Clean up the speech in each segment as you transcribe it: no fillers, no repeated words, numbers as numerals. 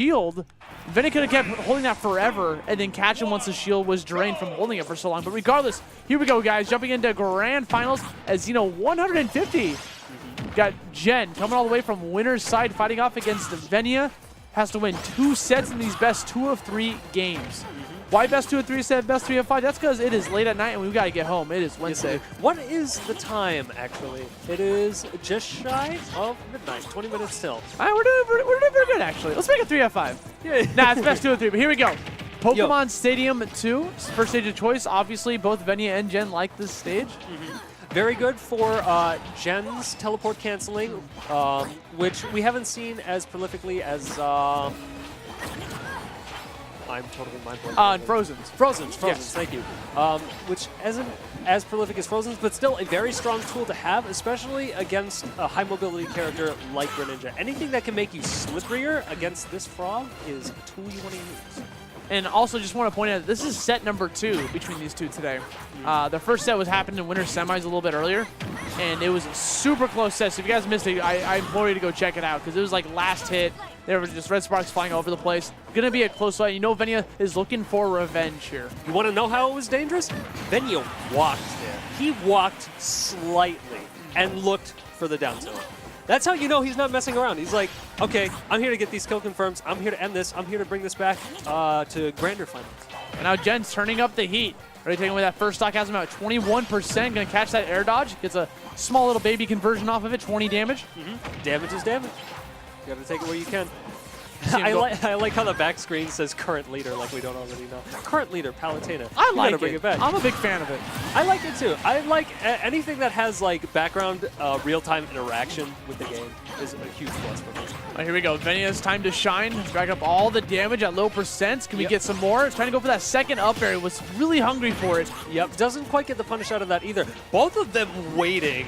shield, Venia could have kept holding that forever and then catch him once the shield was drained from holding it for so long. But regardless, here we go, guys. Jumping into grand finals as Xeno 150. Got Jen coming all the way from winner's side, fighting off against Venia. Has to win 2 sets in these best 2 of 3 games. Why best 2 of 3 instead of best 3 of 5? That's because it is late at night and we've got to get home. It is Wednesday. What is the time, actually? It is just shy of midnight, 20 minutes till. We're doing very good, actually. Let's make it 3 out of 5. Yeah. Nah, it's best 2 of 3, but here we go. Pokemon Stadium 2, first stage of choice. Obviously, both Venia and Jen like this stage. Very good for Jen's teleport canceling, which we haven't seen as prolifically as... I'm totally mind-blown. Frozen's, Yes. thank you. Which isn't as prolific as Frozen's, but still a very strong tool to have, especially against a high-mobility character like Greninja. Anything that can make you slipperier against this frog is a tool you want to use. And also just want to point out, this is set number 2 between these two today. The first set was happening in winter semis a little bit earlier, and it was a super close set. So if you guys missed it, I implore you to go check it out because it was like last hit. There were just red sparks flying all over the place. Going to be a close fight. You know Venia is looking for revenge here. You want to know how it was dangerous? Venia walked there. He walked slightly and looked for the down tilt. That's how you know he's not messing around. He's like, okay, I'm here to get these kill confirms. I'm here to end this. I'm here to bring this back to grander finals. And now Jen's turning up the heat. Ready taking away that first stock, has him out 21%. Going to catch that air dodge. Gets a small little baby conversion off of it, 20 damage. Damage is damage. You got to take it where you can. I like how the back screen says current leader, like we don't already know. Current leader, Palutena. I like bring it. it back. I'm a big fan of it. I like it too. I like anything that has like background real-time interaction with the game is a huge plus for me. Right, here we go. Venia's time to shine. Rack up all the damage at low percents. Can we get some more? Trying to go for that second up air. Was really hungry for it. Yep. Doesn't quite get the punish out of that either. Both of them waiting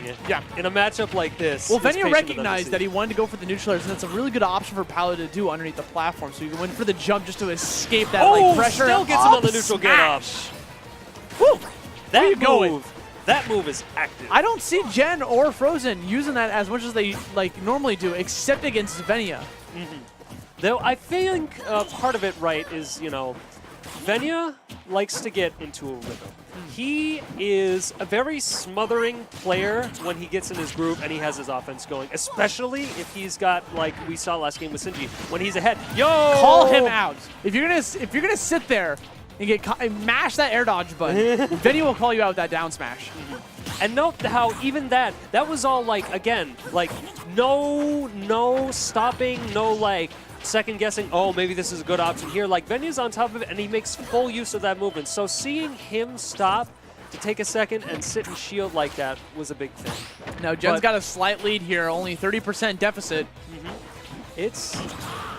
in a matchup like this. Well, Venia recognized that he wanted to go for the neutralizers, and that's a really good option for Palu to do underneath the platform. So you can win for the jump just to escape that like pressure. Still gets him on the neutral get up. Woo! That move is active. I don't see Jen or Frozen using that as much as they like normally do, except against Venia. Though I think part of it, right, is, you know, Venia likes to get into a rhythm. He is a very smothering player when he gets in his groove and he has his offense going, especially if he's got, like we saw last game with Sinji, when he's ahead. Yo! Call him out. If you're gonna sit there and mash that air dodge button, Venia will call you out with that down smash. And note how even that was all like, again, like no stopping, no like second guessing, oh, maybe this is a good option here. Like Venia's on top of it and he makes full use of that movement. So seeing him stop to take a second and sit and shield like that was a big thing. Now Jen's got a slight lead here, only 30% deficit. It's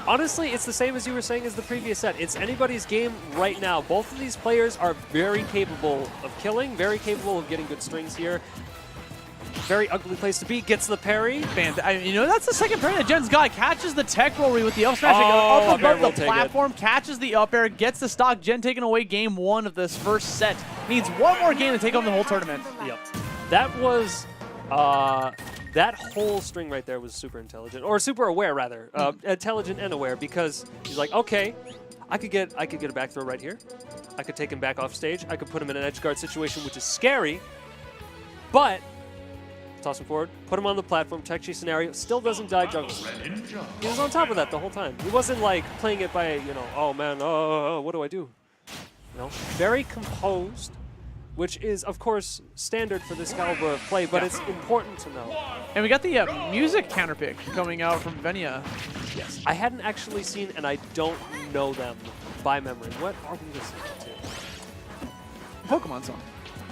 honestly, it's the same as you were saying as the previous set. It's anybody's game right now. Both of these players are very capable of killing, very capable of getting good strings here. Very ugly place to be. Gets the parry. You know, that's the second parry that Jen's got. Catches the tech roll with the up smash. Up above the platform. Catches the up air. Gets the stock. Jen taking away game 1 of this first set. Needs one more game to take home the whole tournament. Yep. That was... that whole string right there was super intelligent. Or super aware, rather. Intelligent and aware, because he's like, okay, I could get a back throw right here. I could take him back off stage. I could put him in an edge guard situation, which is scary. But... toss him forward, put him on the platform, tech chase scenario, still doesn't die juggle. He was on top of that the whole time. He wasn't like playing it by, you know, oh man, what do I do? You know, very composed, which is, of course, standard for this caliber of play, but it's important to know. And we got the music counterpick coming out from Venia. Yes. I hadn't actually seen, and I don't know them by memory. What are we listening to? Pokemon song.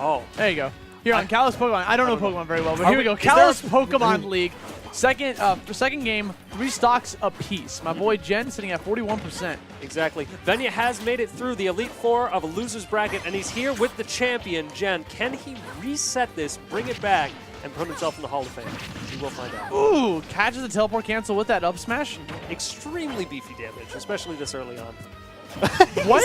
Oh. There you go. Here on Kalos Pokemon. I don't know Pokemon very well, but here we go. Kalos Pokemon League. Second game, 3 stocks apiece. My boy Jen sitting at 41%. Exactly. Venia has made it through the Elite Four of a loser's bracket, and he's here with the champion, Jen. Can he reset this, bring it back, and put himself in the Hall of Fame? We will find out. Ooh, catches the teleport cancel with that up smash. Extremely beefy damage, especially this early on. What?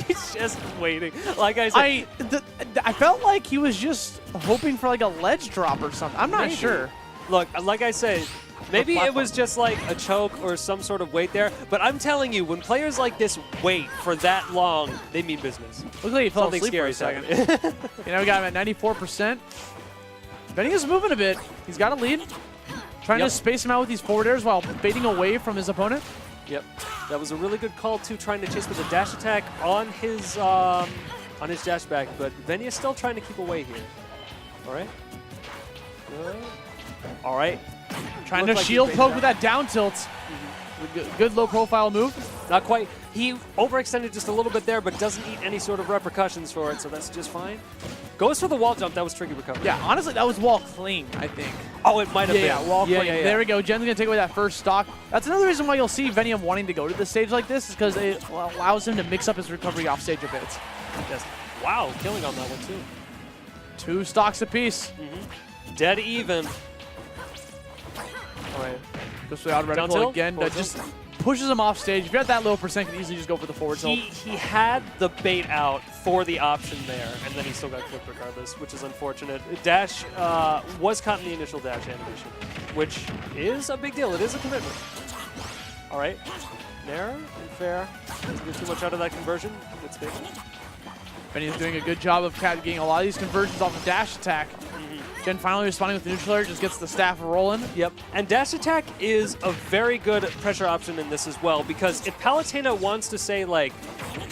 He's just waiting. Like I said, I felt like he was just hoping for like a ledge drop or something. I'm not sure. Look, like I said, Maybe it platform. was just like a choke or some sort of wait there. But I'm telling you, when players like this wait for that long, they mean business. Looks like he fell Something asleep for a scary second. You know, we got him at 94%. Venia's moving a bit. He's got a lead. Trying to space him out with these forward airs while fading away from his opponent. Yep, that was a really good call too, trying to chase with a dash attack on his dash back, but Venia's still trying to keep away here. All right. All right. Trying to shield poke with that down tilt. Good low profile move. Not quite. He overextended just a little bit there, but doesn't eat any sort of repercussions for it, so that's just fine. Goes for the wall jump. That was tricky recovery. Yeah, honestly, that was wall cling, I think. Oh, it might have been. Yeah, wall cling. There we go. Jen's going to take away that first stock. That's another reason why you'll see Venia wanting to go to the stage like this, is because it allows him to mix up his recovery off stage a bit. Yes. Wow, killing on that one too. 2 stocks apiece. Dead even. All right. Goes for the out Down reticle tilt? again. That just pushes him off stage. If you're at that low percent, you can easily just go for the forward tilt. He had the bait out for the option there, and then he still got clipped regardless, which is unfortunate. Dash was caught in the initial dash animation, which is a big deal. It is a commitment. All right. Nair and fair. Doesn't get too much out of that conversion. It's big. Venia's doing a good job of getting a lot of these conversions off the dash attack. Jen finally responding with the neutral air, just gets the staff rolling. Yep, and dash attack is a very good pressure option in this as well, because if Palutena wants to say, like,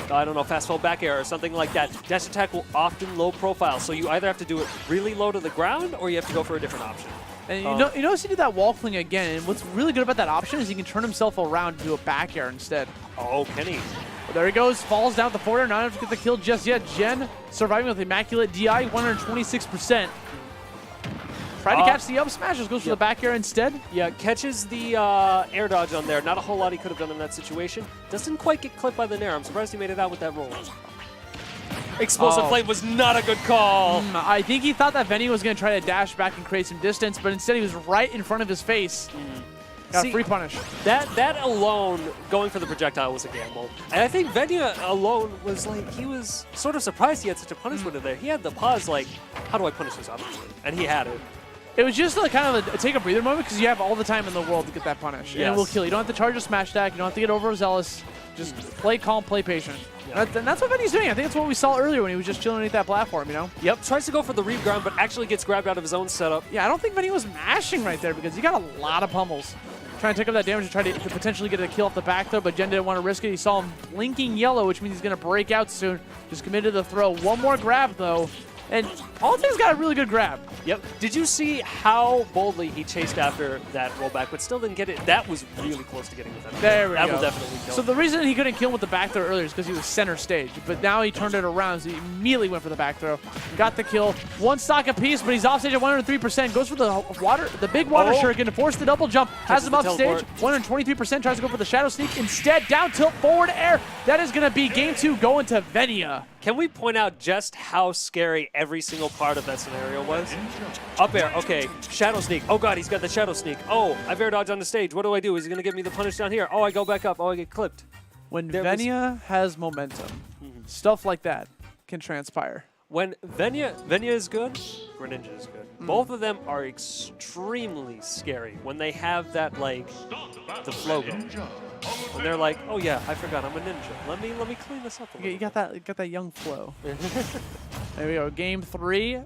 I don't know, fast fall back air or something like that, dash attack will often low profile, so you either have to do it really low to the ground or you have to go for a different option. And you notice he did that wall cling again, and what's really good about that option is he can turn himself around to do a back air instead. Oh, Kenny. Well, there he goes, falls down at the forward air, not able to get the kill just yet. Jen surviving with immaculate DI, 126%. Tried to catch the up smashes, goes for the back air instead. Yeah, catches the air dodge on there. Not a whole lot he could have done in that situation. Doesn't quite get clipped by the Nair. I'm surprised he made it out with that roll. Explosive Flame was not a good call. I think he thought that Venia was going to try to dash back and create some distance, but instead he was right in front of his face. Got a free punish. That alone, going for the projectile was a gamble. And I think Venia alone was like, he was sort of surprised he had such a punishment in there. He had the pause like, how do I punish this obviously? And he had it. It was just like kind of a take a breather moment because you have all the time in the world to get that punish. Yes. And it will kill. You don't have to charge a smash attack. You don't have to get overzealous. Just play calm, play patient. Yeah. And that's what Venia's doing. I think that's what we saw earlier when he was just chilling underneath that platform, you know? Yep, tries to go for the reground, but actually gets grabbed out of his own setup. Yeah, I don't think Venia was mashing right there because he got a lot of pummels. Trying to take up that damage to try to potentially get a kill off the back throw, but Jen didn't want to risk it. He saw him blinking yellow, which means he's going to break out soon. Just committed to the throw. One more grab, though. And Palutena's got a really good grab. Yep. Did you see how boldly he chased after that rollback, but still didn't get it? That was really close to getting with that. There we go. That will definitely kill. So the reason he couldn't kill him with the back throw earlier is because he was center stage. But now he turned it around, so he immediately went for the back throw. Got the kill. One stock apiece, but he's off stage at 103%. Goes for the big water shuriken to force the double jump. Has him up stage. 123%. Tries to go for the shadow sneak. Instead, down tilt forward air. That is going to be game 2 going to Venia. Can we point out just how scary every single part of that scenario was? Up air, okay. Shadow sneak. Oh god, he's got the shadow sneak. Oh, I've air dodged on the stage. What do I do? Is he going to give me the punish down here? Oh, I go back up. Oh, I get clipped. When Venia has momentum, stuff like that can transpire. When Venia is good, Greninja is good. Both of them are extremely scary when they have that, like, the flow going. And they're like, oh yeah, I forgot I'm a ninja. Let me clean this up a little. You got that young flow. There we go. Game 3.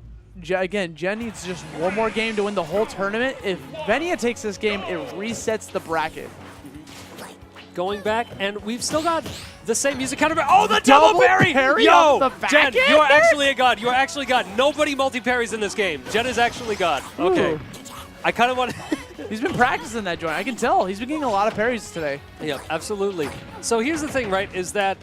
Again, Jen needs just one more game to win the whole tournament. If Venia takes this game, it resets the bracket. Going back, and we've still got the same music counter. Oh, the double parry! Yo, off the back Jen, end? you're actually a god. You're actually god. Nobody multi-parries in this game. Jen is actually god. Okay. Ooh. I kind of want He's been practicing that joint. I can tell. He's been getting a lot of parries today. Yeah, absolutely. So here's the thing, right, is that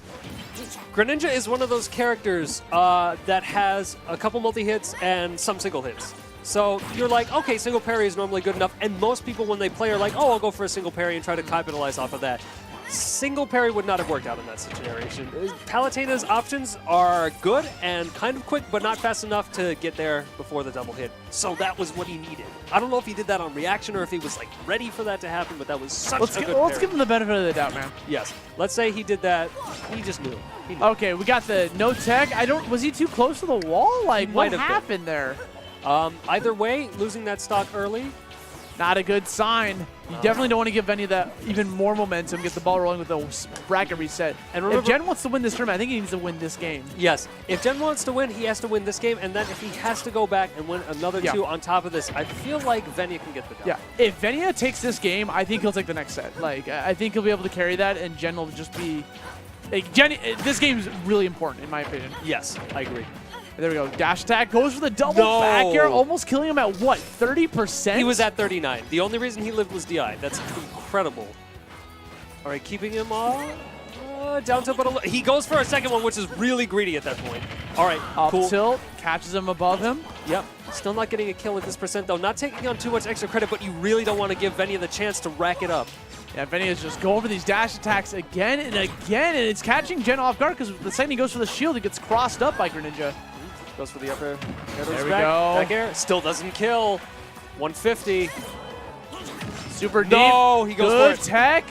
Greninja is one of those characters that has a couple multi-hits and some single hits. So you're like, okay, single parry is normally good enough, and most people when they play are like, oh, I'll go for a single parry and try to capitalize off of that. Single parry would not have worked out in that situation. Palutena's options are good and kind of quick, but not fast enough to get there before the double hit. So that was what he needed. I don't know if he did that on reaction or if he was like ready for that to happen, but that was such a good parry. Let's give him the benefit of the doubt, man. Yes. Let's say he did that. He just knew. He knew. Okay, we got the no tech. Was he too close to the wall? Like, what Might have happened there? Either way, losing that stock early Not a good sign. You definitely don't want to give Venia that even more momentum, get the ball rolling with the bracket reset. And remember, if Jen wants to win this tournament, I think he needs to win this game. Yes. If Jen wants to win, he has to win this game. And then if he has to go back and win another 2 on top of this, I feel like Venia can get the dub. Yeah. If Venia takes this game, I think he'll take the next set. Like, I think he'll be able to carry that, and Jen will just be... Like, this game is really important, in my opinion. Yes, I agree. There we go. Dash attack goes for the double back air, almost killing him at what, 30%? He was at 39. The only reason he lived was DI. That's incredible. All right, keeping him down tilt, but he goes for a second one, which is really greedy at that point. All right, up cool. tilt, catches him above him. Yep. Still not getting a kill at this percent, though. Not taking on too much extra credit, but you really don't want to give Venia the chance to rack it up. Yeah, Venia's just going for these dash attacks again and again, and it's catching Jen off guard because the second he goes for the shield, he gets crossed up by Greninja. Goes for the upper. There we go. Back air. Still doesn't kill. 150. Super deep. No, he goes Good for it. tech.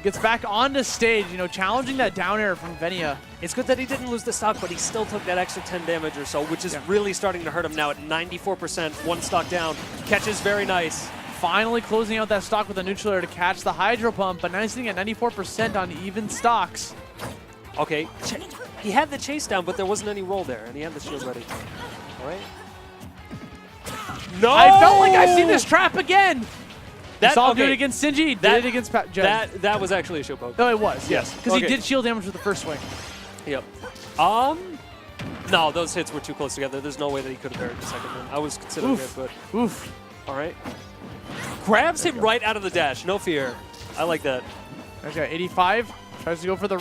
Gets back onto stage, challenging that down air from Venia. It's good that he didn't lose the stock, but he still took that extra 10 damage or so, which is really starting to hurt him now at 94%. 1 stock down. Catches very nice. Finally closing out that stock with a neutral air to catch the Hydro Pump, but now he's sitting at 94% on even stocks. Okay. He had the chase down, but there wasn't any roll there, and he had the shield ready. All right. No! I felt like I've seen this trap again. You saw him do it okay. against Sinji, he did it against Jen. That was actually a shield poke. No, it was, yes. Because Okay. he did shield damage with the first swing. Yep. No, those hits were too close together. There's no way that he could have buried the second one. I was considering it, but... Oof. All right. Grabs him right out of the dash. No fear. I like that. Okay, 85. Tries to go for the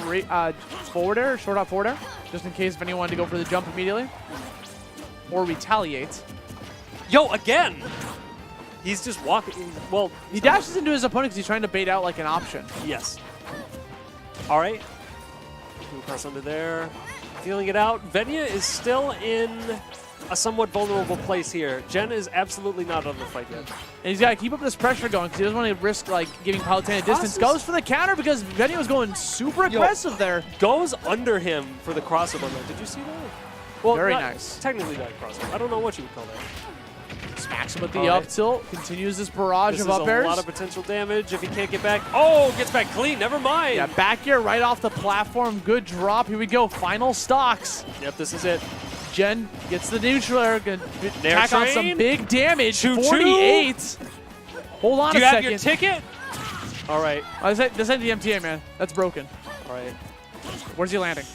forward air, short out forward air, just in case if anyone wanted to go for the jump immediately. Or retaliate. Yo, again! He's just walking. Well, he dashes into his opponent because he's trying to bait out like an option. Yes. All right. Cross under there. Feeling it out. Venia is still in a somewhat vulnerable place here. Jen is absolutely not on the fight yet. And he's got to keep up this pressure going because he doesn't want to risk giving Palutena distance. Goes for the counter because Venia was going super aggressive there. Goes under him for the crossover. Did you see that? Well, very nice. Technically not crossover. I don't know what you would call that. Smacks him with the up tilt. Continues this barrage of up airs. This is a lot of potential damage if he can't get back. Oh, gets back clean. Never mind. Yeah, back air right off the platform. Good drop. Here we go. Final stocks. Yep, this is it. Jen gets the neutral air. Gonna tack on some big damage. 48. Hold on a second. Do you have your ticket? All right. This ain't the MTA, man. That's broken. All right. Where's he landing?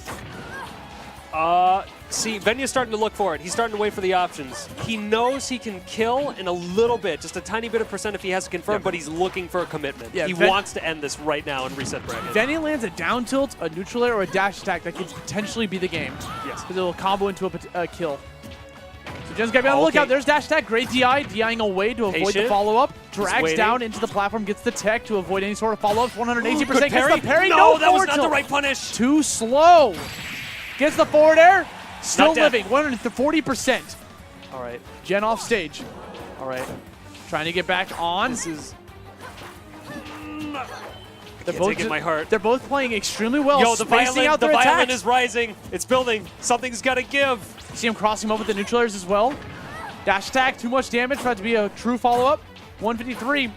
See, Venia's starting to look for it. He's starting to wait for the options. He knows he can kill in a little bit, just a tiny bit of percent if he has to confirm, but he's looking for a commitment. Yeah, he wants to end this right now and reset bracket. Venia lands a down tilt, a neutral air, or a dash attack that could potentially be the game. Yes. Because it will combo into a kill. So Jen's got to be on the lookout. There's dash attack. Great DI. DIing away to avoid the follow-up. Drags down into the platform, gets the tech to avoid any sort of follow-up. 180% gets the parry. No, that was not the right punish. Too slow. Gets the forward air. Still living, 140%. All right. Jen off stage. All right. Trying to get back on. This is... They're both taking my heart. They're both playing extremely well. Yo, the violin is rising. It's building. Something's got to give. See him crossing him up with the neutral airs as well. Dash attack, too much damage. Tries to be a true follow-up. 153.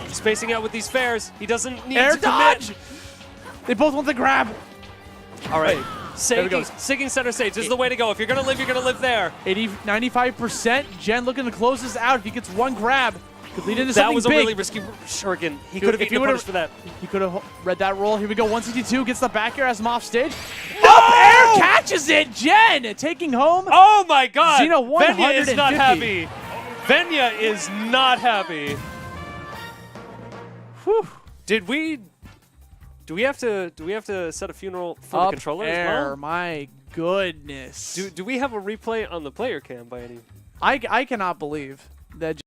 Spacing out with these fares. He doesn't need air to dodge. commit. They both want the grab. All right. Sigging center stage. This is the way to go. If you're going to live, you're going to live there. 95%. Jen looking to close this out. If he gets one grab, could lead into something big. That was a really risky shuriken. He could have eaten the punish for that. He could have read that roll. Here we go. 162 gets the back air, has him off stage. Up air catches it. Jen taking home. Oh my God. Xeno 150. Venia is not happy. Venia is not happy. Whew. Do we have to set a funeral for the controller as well? My goodness. Do we have a replay on the player cam by any? I cannot believe that